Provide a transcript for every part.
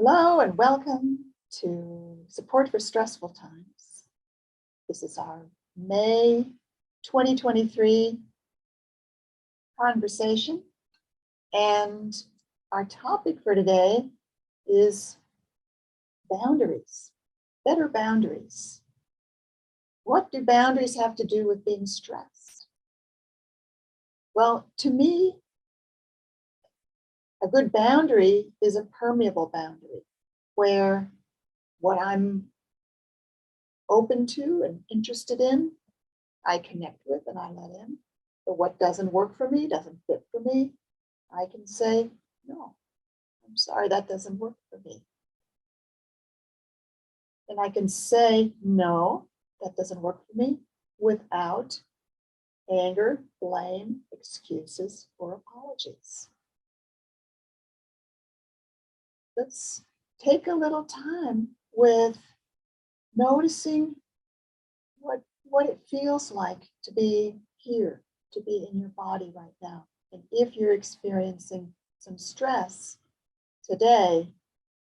Hello and welcome to Support for Stressful Times. This is our May 2023 conversation, and our topic for today is boundaries, better boundaries. What do boundaries have to do with being stressed? Well, to me, a good boundary is a permeable boundary where what I'm open to and interested in, I connect with and I let in. But what doesn't work for me, doesn't fit for me, I can say, no, I'm sorry, that doesn't work for me. And I can say, no, that doesn't work for me without anger, blame, excuses, or apologies. Let's take a little time with noticing what it feels like to be here, to be in your body right now. And if you're experiencing some stress today,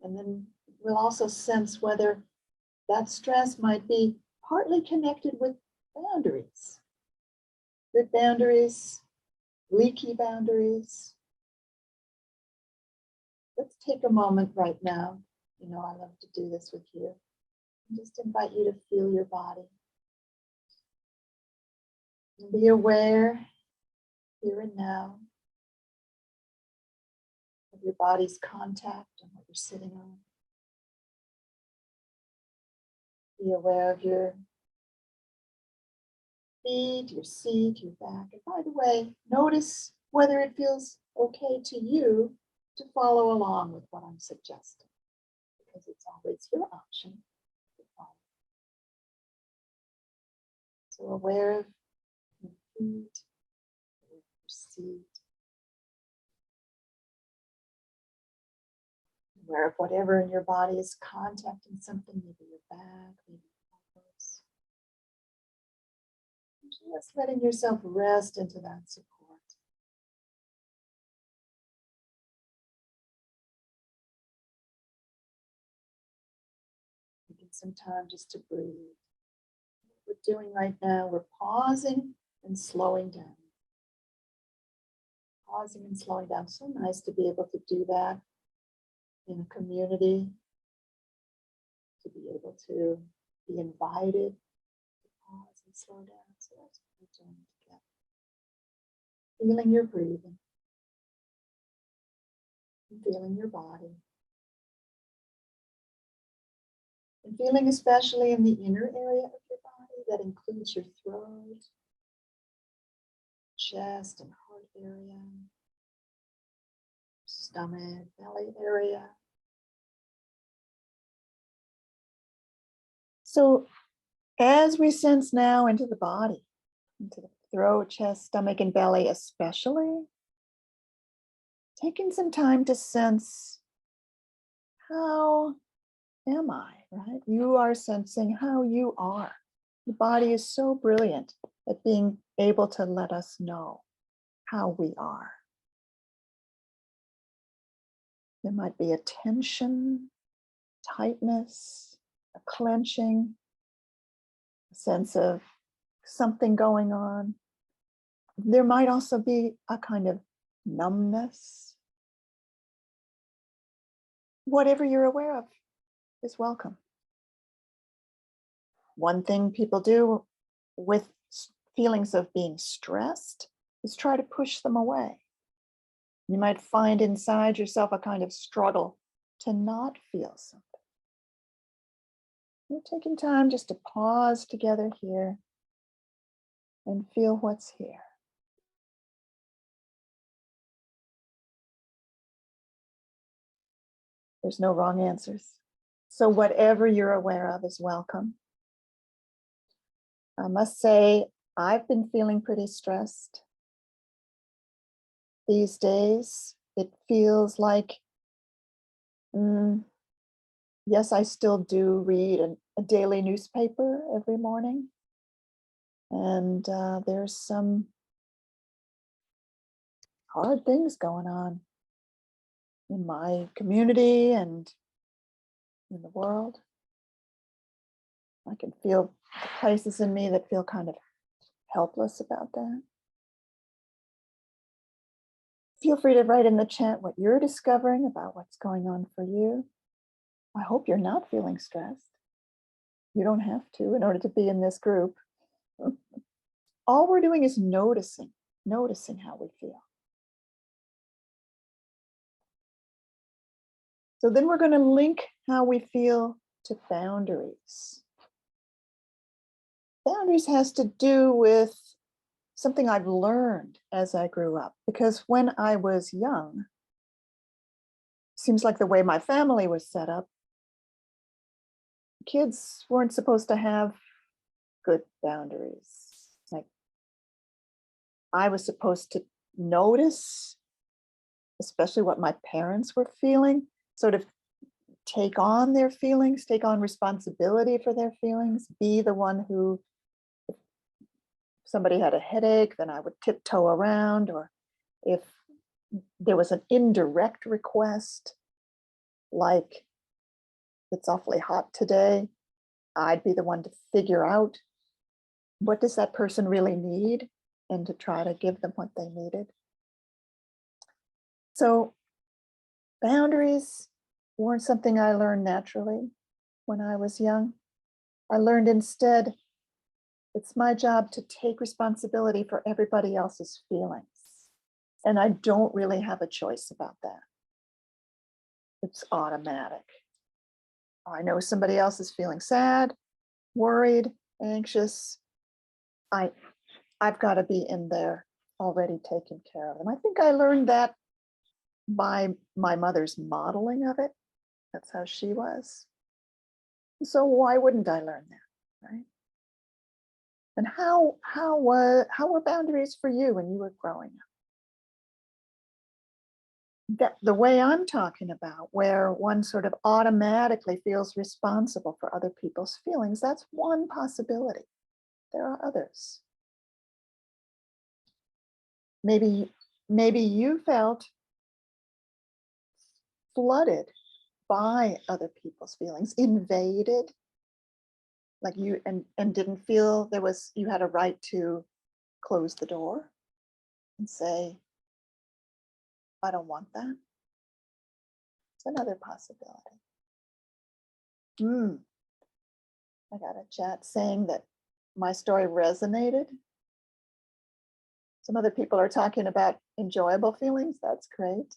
and then we'll also sense whether that stress might be partly connected with boundaries. Good boundaries, leaky boundaries. Let's take a moment right now. You know, I love to do this with you. And just invite you to feel your body. And be aware here and now of your body's contact and what you're sitting on. Be aware of your feet, your seat, your back. And by the way, notice whether it feels okay to you to follow along with what I'm suggesting, because it's always your option to follow. So aware of your feet, your seat, aware of whatever in your body is contacting something, maybe your back, maybe your elbows. Just letting yourself rest into that support. Taking some time just to breathe. What we're doing right now, we're pausing and slowing down. Pausing and slowing down. So nice to be able to do that in a community, to be able to be invited to pause and slow down. So that's what we're doing together. Feeling your breathing, and feeling your body, and feeling especially in the inner area of your body that includes your throat, chest and heart area, stomach, belly area. So as we sense now into the body, into the throat, chest, stomach, and belly especially, taking some time to sense, how am I, right? You are sensing how you are. The body is so brilliant at being able to let us know how we are. There might be a tension, tightness, a clenching, a sense of something going on. There might also be a kind of numbness. Whatever you're aware of is welcome. One thing people do with feelings of being stressed is try to push them away. You might find inside yourself a kind of struggle to not feel something. We're taking time just to pause together here and feel what's here. There's no wrong answers. So whatever you're aware of is welcome. I must say, I've been feeling pretty stressed these days. It feels like, yes, I still do read a daily newspaper every morning. And there's some hard things going on in my community and in the world. I can feel the places in me that feel kind of helpless about that. Feel free to write in the chat what you're discovering about what's going on for you. I hope you're not feeling stressed. You don't have to in order to be in this group. All we're doing is noticing how we feel. So then we're going to link how we feel to boundaries. Boundaries has to do with something I've learned as I grew up, because when I was young, seems like the way my family was set up, kids weren't supposed to have good boundaries. Like, I was supposed to notice, especially what my parents were feeling, sort of take on their feelings, take on responsibility for their feelings, be the one who, if somebody had a headache, then I would tiptoe around, or if there was an indirect request, like, it's awfully hot today, I'd be the one to figure out what does that person really need and to try to give them what they needed. So boundaries weren't something I learned naturally when I was young. I learned instead, it's my job to take responsibility for everybody else's feelings. And I don't really have a choice about that. It's automatic. I know somebody else is feeling sad, worried, anxious. I've got to be in there already taking care of them. I think I learned that by my mother's modeling of it. That's how she was. So why wouldn't I learn that, right? And how were boundaries for you when you were growing up? That the way I'm talking about, where one sort of automatically feels responsible for other people's feelings, that's one possibility. There are others. Maybe you felt flooded by other people's feelings, invaded, like you and didn't feel you had a right to close the door and say, I don't want that. It's another possibility. I got a chat saying that my story resonated. Some other people are talking about enjoyable feelings. That's great.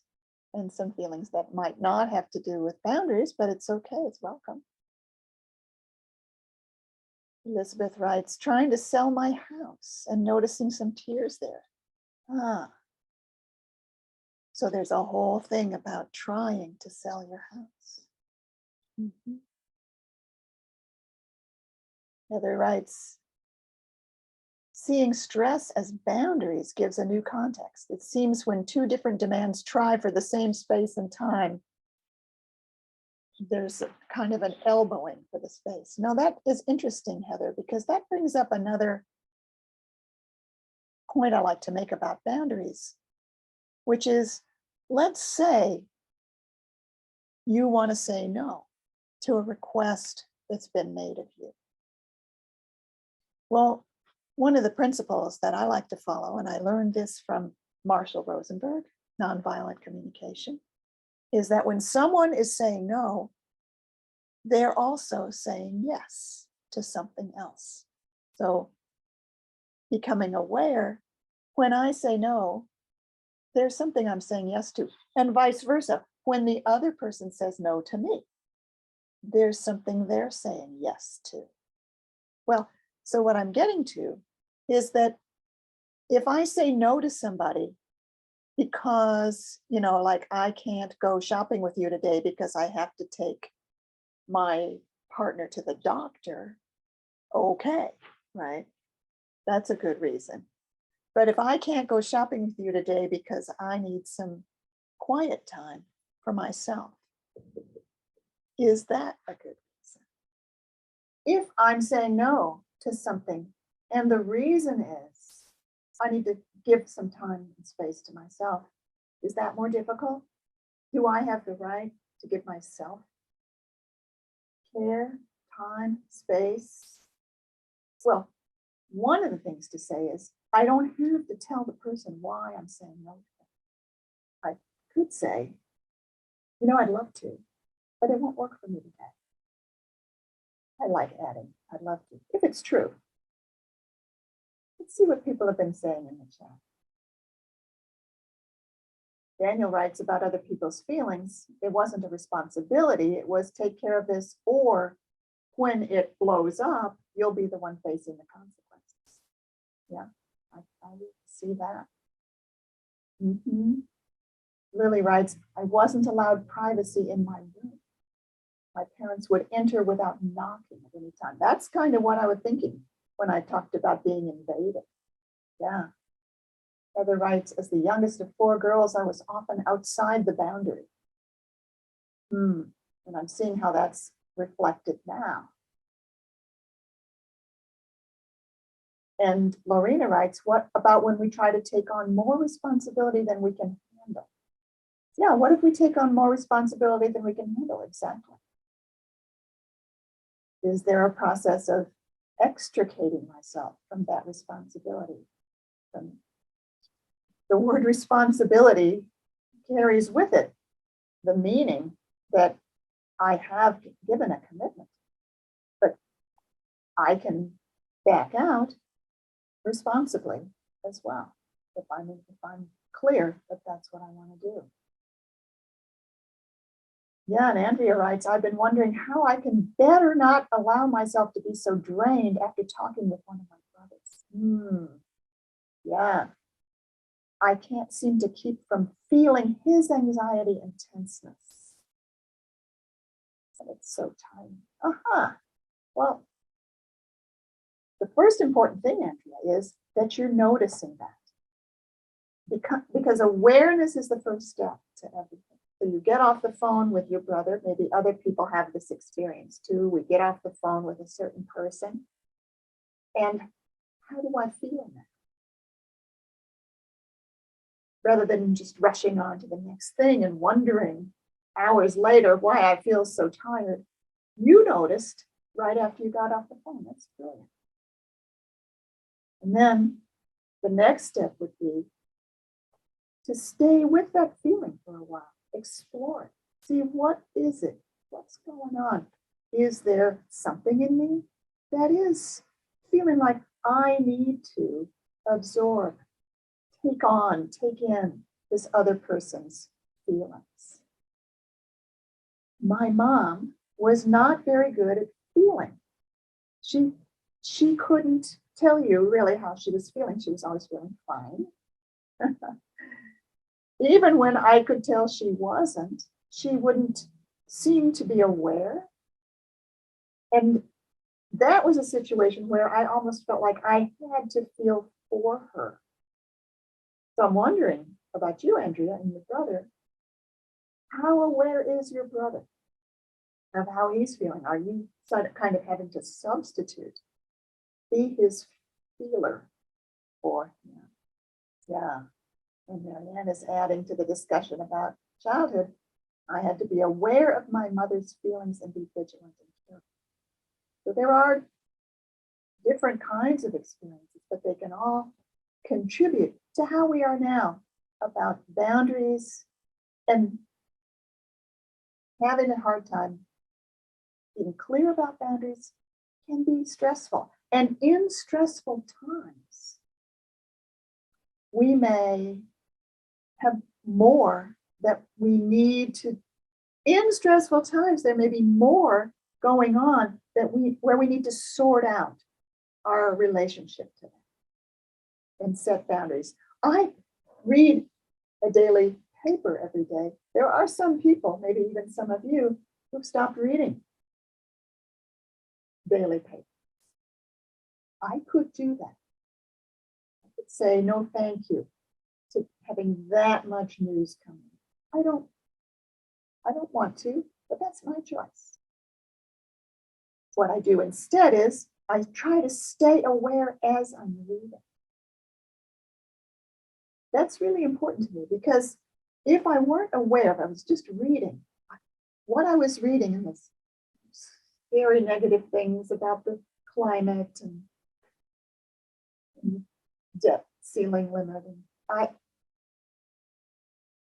And some feelings that might not have to do with boundaries, but it's okay. It's welcome. Elizabeth writes, trying to sell my house and noticing some tears there. So there's a whole thing about trying to sell your house. Heather writes, seeing stress as boundaries gives a new context. It seems when two different demands try for the same space and time, there's a kind of an elbowing for the space. Now that is interesting, Heather, because that brings up another point I like to make about boundaries, which is, let's say you want to say no to a request that's been made of you. Well, one of the principles that I like to follow, and I learned this from Marshall Rosenberg, nonviolent communication, is that when someone is saying no, they're also saying yes to something else. So becoming aware, when I say no, there's something I'm saying yes to, and vice versa. When the other person says no to me, there's something they're saying yes to. Well, so what I'm getting to is that if I say no to somebody because, like, I can't go shopping with you today because I have to take my partner to the doctor, okay, right? That's a good reason. But if I can't go shopping with you today because I need some quiet time for myself, is that a good reason? If I'm saying no to something and the reason is I need to give some time and space to myself, is that more difficult? Do I have the right to give myself care, time, space. Well, one of the things to say is, I don't have to tell the person why I'm saying no to them. I could say, I'd love to, but it won't work for me today. I like adding, I'd love to, if it's true. Let's see what people have been saying in the chat. Daniel writes about other people's feelings. It wasn't a responsibility. It was take care of this, or when it blows up, you'll be the one facing the consequences. Yeah, I see that. Lily writes, I wasn't allowed privacy in my room. My parents would enter without knocking at any time. That's kind of what I was thinking when I talked about being invaded. Yeah. Heather writes, as the youngest of 4 girls, I was often outside the boundary. And I'm seeing how that's reflected now. And Lorena writes, what about when we try to take on more responsibility than we can handle? Yeah, what if we take on more responsibility than we can handle? Exactly. Is there a process of extricating myself from that responsibility? The word responsibility carries with it the meaning that I have given a commitment, but I can back out responsibly as well if I'm clear that that's what I want to do. Yeah, and Andrea writes, I've been wondering how I can better not allow myself to be so drained after talking with one of my brothers. Yeah. I can't seem to keep from feeling his anxiety and tenseness. And it's so tiny. Well, the first important thing, Andrea, is that you're noticing that. Because awareness is the first step to everything. So you get off the phone with your brother. Maybe other people have this experience too. We get off the phone with a certain person. And how do I feel now? Rather than just rushing on to the next thing and wondering hours later why I feel so tired. You noticed right after you got off the phone. That's brilliant. And then the next step would be to stay with that feeling for a while. Explore it. See, what is it? What's going on? Is there something in me that is feeling like I need to absorb, take in this other person's feelings? My mom was not very good at feeling. She couldn't tell you really how she was feeling. She was always feeling fine. Even when I could tell she wasn't, she wouldn't seem to be aware. And that was a situation where I almost felt like I had to feel for her. So I'm wondering about you, Andrea, and your brother. How aware is your brother of how he's feeling? Are you kind of having to substitute, be his feeler for him? Yeah. And Marianne is adding to the discussion about childhood. I had to be aware of my mother's feelings and be vigilant and careful. So there are different kinds of experiences, but they can all contribute to how we are now about boundaries, and having a hard time being clear about boundaries can be stressful. And in stressful times, we may have more that we need to, in stressful times, there may be more going on where we need to sort out our relationship to them and set boundaries. I read a daily paper every day. There are some people, maybe even some of you, who've stopped reading daily papers. I could do that. I could say no thank you to having that much news coming. I don't want to, but that's my choice. What I do instead is I try to stay aware as I'm reading. That's really important to me, because if I weren't aware, if I was just reading, what I was reading and was very negative things about the climate and debt ceiling limit and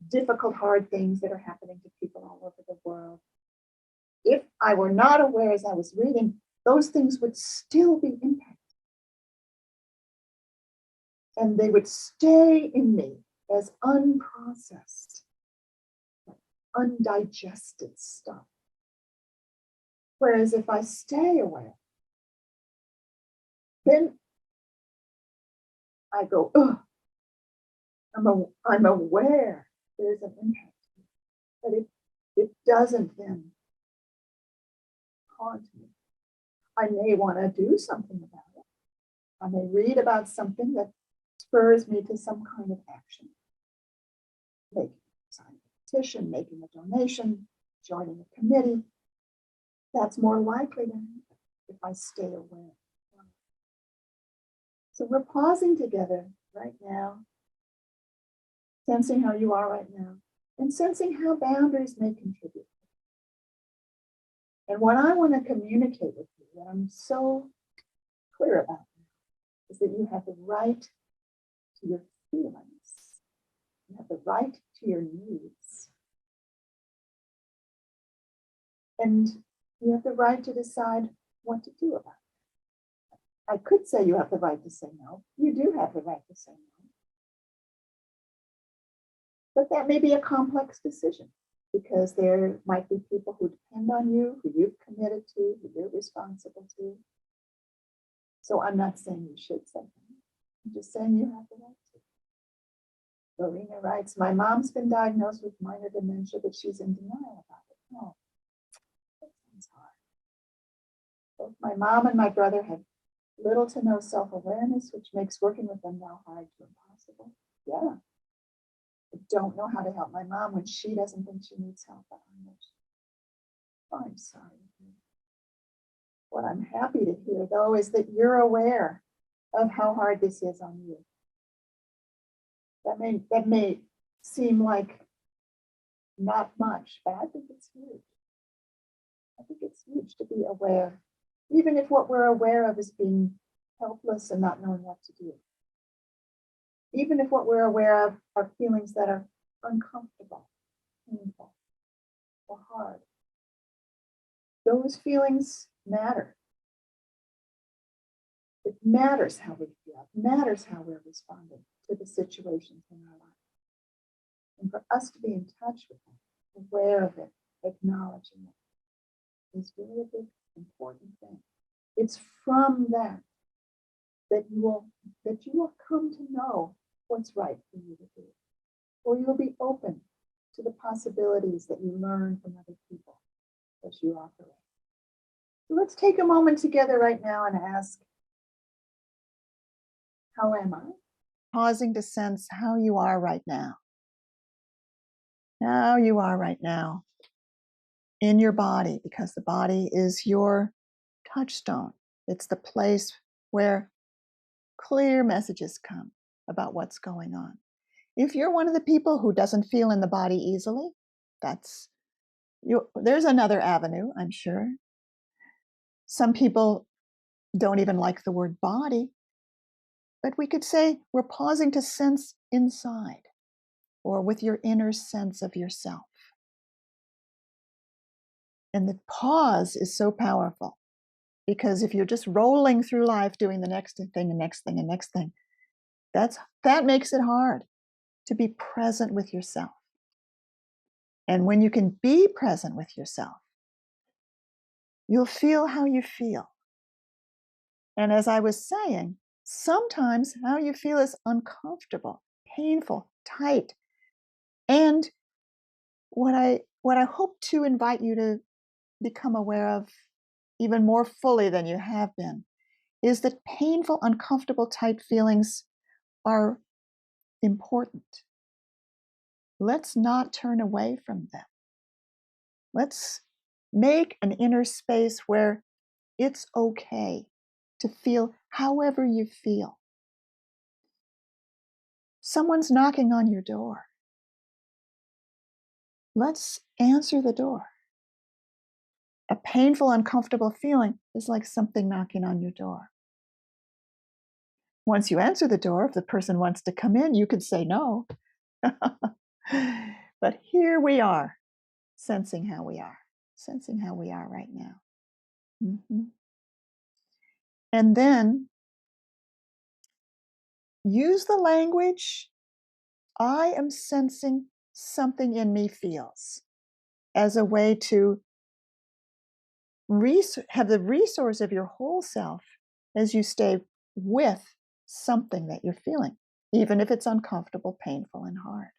difficult, hard things that are happening to people all over the world. If I were not aware as I was reading, those things would still be impacted. And they would stay in me as unprocessed, undigested stuff. Whereas if I stay aware, then I go, ugh, I'm aware there's an impact, but it doesn't then haunt me. I may want to do something about it. I may read about something that spurs me to some kind of action. Signing a petition, making a donation, joining a committee. That's more likely to happen if I stay aware. So we're pausing together right now, sensing how you are right now, and sensing how boundaries may contribute. And what I want to communicate with you, that I'm so clear about now, is that you have the right to your feelings. You have the right to your needs. And you have the right to decide what to do about it. I could say you have the right to say no. You do have the right to say no. But that may be a complex decision because there might be people who depend on you, who you've committed to, who you're responsible to. So I'm not saying you should say no. I'm just saying you have the right to. Lorena writes, my mom's been diagnosed with minor dementia, but she's in denial about it. No, that sounds hard. Both my mom and my brother have little to no self-awareness, which makes working with them now hard to impossible. Yeah. I don't know how to help my mom when she doesn't think she needs help. I'm sorry. What I'm happy to hear, though, is that you're aware of how hard this is on you. That may seem like not much, but I think it's huge. I think it's huge to be aware, even if what we're aware of is being helpless and not knowing what to do. Even if what we're aware of are feelings that are uncomfortable, painful, or hard. Those feelings matter. It matters how we feel. It matters how we're responding to the situations in our life. And for us to be in touch with it, aware of it, acknowledging it, is really a big, important thing. It's from that you will come to know what's right for you to do. Or you'll be open to the possibilities that you learn from other people as you operate. So let's take a moment together right now and ask, how am I? Pausing to sense how you are right now. How you are right now in your body, because the body is your touchstone. It's the place where clear messages come about what's going on. If you're one of the people who doesn't feel in the body easily, there's another avenue, I'm sure. Some people don't even like the word body, but we could say we're pausing to sense inside or with your inner sense of yourself. And the pause is so powerful because if you're just rolling through life doing the next thing and next thing and next thing, that makes it hard to be present with yourself. And when you can be present with yourself, you'll feel how you feel. And as I was saying, sometimes how you feel is uncomfortable, painful, tight. And what I hope to invite you to become aware of even more fully than you have been is that painful, uncomfortable, tight feelings are important. Let's not turn away from them. Let's make an inner space where it's okay to feel however you feel. Someone's knocking on your door. Let's answer the door. A painful, uncomfortable feeling is like something knocking on your door. Once you answer the door, if the person wants to come in, you could say no. But here we are, sensing how we are, sensing how we are right now. Mhm. And then use the language, I am sensing something in me feels, as a way to have the resource of your whole self as you stay with something that you're feeling, even if it's uncomfortable, painful, and hard.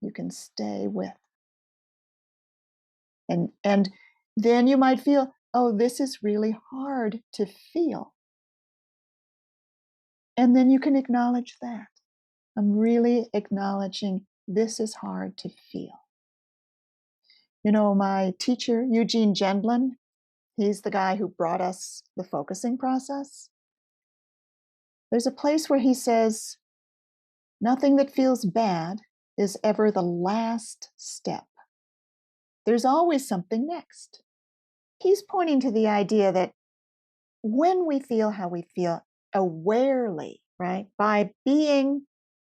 You can stay with. And then you might feel, oh, this is really hard to feel. And then you can acknowledge that. I'm really acknowledging this is hard to feel. You know, my teacher, Gene Gendlin, he's the guy who brought us the focusing process. There's a place where he says, nothing that feels bad is ever the last step. There's always something next. He's pointing to the idea that when we feel how we feel awarely, right, by being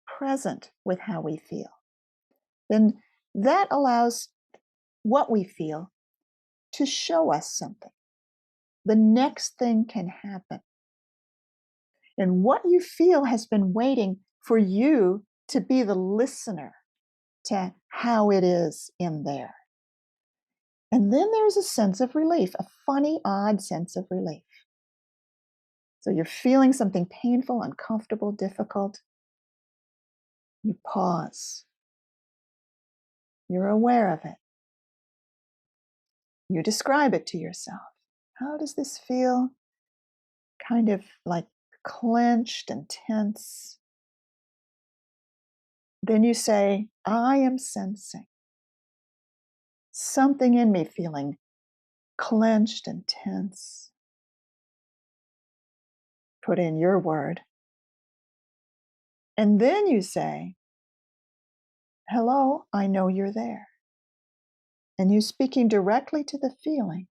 present with how we feel, then that allows what we feel to show us something. The next thing can happen. And what you feel has been waiting for you to be the listener to how it is in there. And then there's a sense of relief, a funny, odd sense of relief. So you're feeling something painful, uncomfortable, difficult. You pause. You're aware of it. You describe it to yourself. How does this feel? Kind of like clenched and tense. Then you say, I am sensing something in me feeling clenched and tense. Put in your word. And then you say, hello, I know you're there. And you speaking directly to the feeling.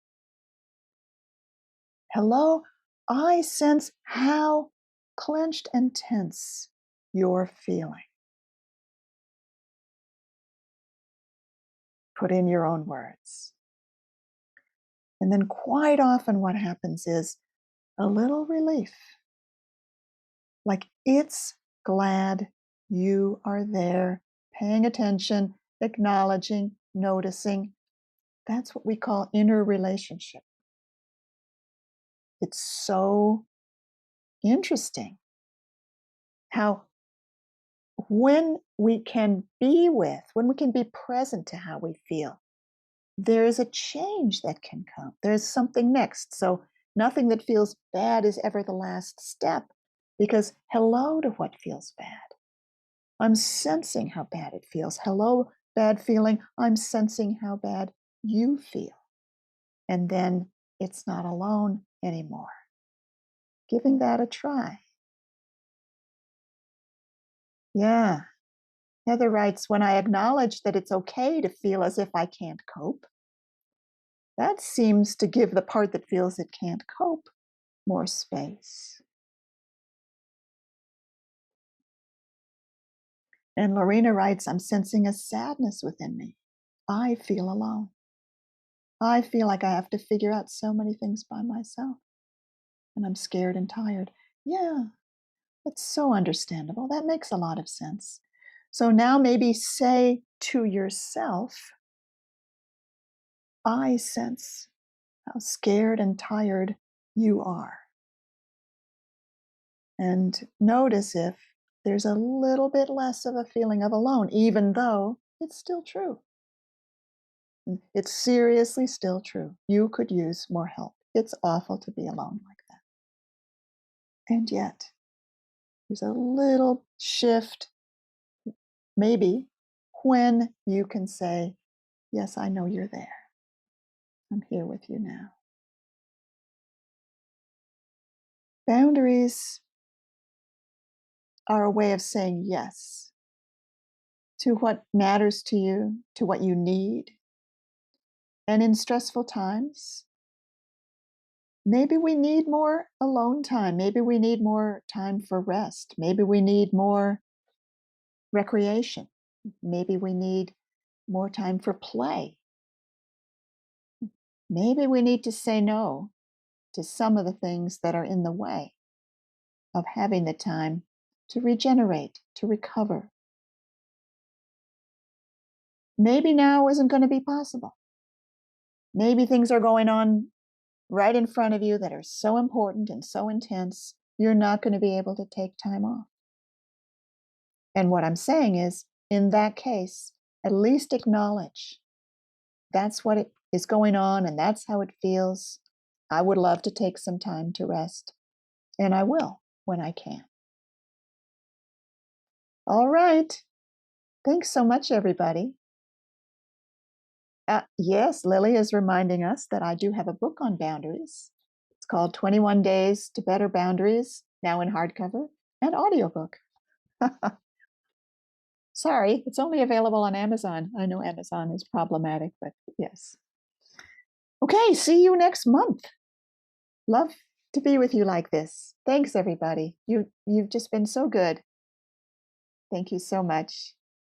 Hello, I sense how clenched and tense you're feeling. Put in your own words. And then quite often what happens is a little relief. Like it's glad you are there, paying attention, acknowledging, noticing. That's what we call inner relationship. It's so interesting how when we can be with, when we can be present to how we feel, there is a change that can come. There's something next. So nothing that feels bad is ever the last step, because hello to what feels bad. I'm sensing how bad it feels. Hello, bad feeling. I'm sensing how bad you feel. And then it's not alone anymore. Giving that a try. Yeah. Heather writes, when I acknowledge that it's okay to feel as if I can't cope, that seems to give the part that feels it can't cope more space. And Lorena writes, I'm sensing a sadness within me. I feel alone. I feel like I have to figure out so many things by myself. And I'm scared and tired. Yeah, that's so understandable. That makes a lot of sense. So now maybe say to yourself, I sense how scared and tired you are. And notice if there's a little bit less of a feeling of alone, even though it's still true. It's seriously still true. You could use more help. It's awful to be alone like that. And yet, there's a little shift, maybe, when you can say, yes, I know you're there. I'm here with you now. Boundaries are a way of saying yes to what matters to you, to what you need. And in stressful times, maybe we need more alone time. Maybe we need more time for rest. Maybe we need more recreation. Maybe we need more time for play. Maybe we need to say no to some of the things that are in the way of having the time to regenerate, to recover. Maybe now isn't going to be possible. Maybe things are going on right in front of you that are so important and so intense, you're not going to be able to take time off. And what I'm saying is, in that case, at least acknowledge that's what it is going on and that's how it feels. I would love to take some time to rest, and I will when I can. All right. Thanks so much, everybody. Yes, Lily is reminding us that I do have a book on boundaries. It's called 21 Days to Better Boundaries, now in hardcover and audiobook. Sorry, it's only available on Amazon. I know Amazon is problematic, but yes. Okay, see you next month. Love to be with you like this. Thanks, everybody. You've just been so good. Thank you so much.